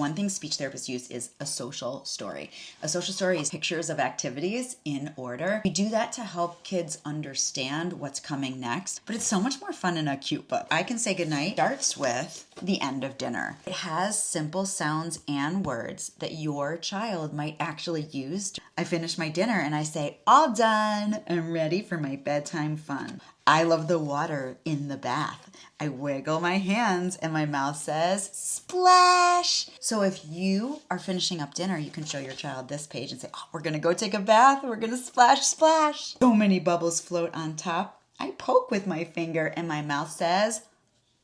One thing speech therapists use is a social story. A social story is pictures of activities in order. We do that to help kids understand what's coming next, but it's so much more fun in a cute book. I Can Say Goodnight starts with the end of dinner. It has simple sounds and words that your child might actually use. I finish my dinner and I say, all done. I'm ready for my bedtime fun. I love the water in the bath. I wiggle my hands and my mouth says, splash. So if you are finishing up dinner, you can show your child this page and say, oh, we're gonna go take a bath. We're gonna splash, splash. So many bubbles float on top. I poke with my finger and my mouth says,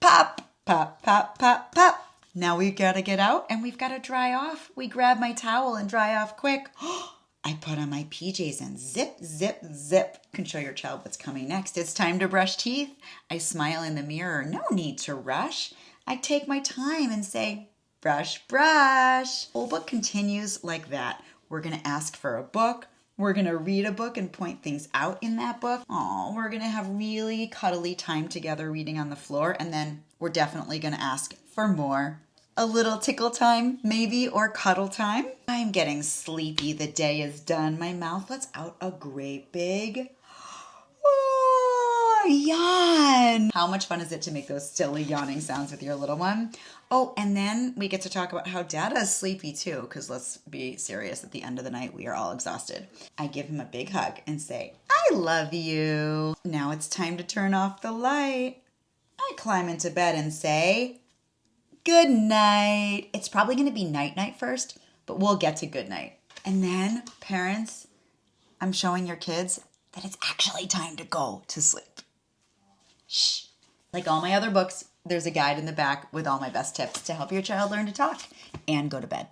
pop, pop, pop, pop, pop. Now we've gotta get out and we've gotta dry off. We grab my towel and dry off quick. I put on my PJs and zip, zip, zip. You can show your child what's coming next. It's time to brush teeth. I smile in the mirror. No need to rush. I take my time and say, brush, brush. The whole book continues like that. We're going to ask for a book. We're going to read a book and point things out in that book. Oh, we're going to have really cuddly time together reading on the floor. And then we're definitely going to ask for more. A little tickle time, maybe, or cuddle time. I'm getting sleepy. The day is done. My mouth lets out a great big yawn. How much fun is it to make those silly yawning sounds with your little one? Oh, and then we get to talk about how Dada's sleepy too, because let's be serious, at the end of the night, we are all exhausted. I give him a big hug and say, I love you. Now it's time to turn off the light. I climb into bed and say, good night. It's probably going to be night-night first, but we'll get to good night. And then, parents, I'm showing your kids that it's actually time to go to sleep. Shh. Like all my other books, there's a guide in the back with all my best tips to help your child learn to talk and go to bed.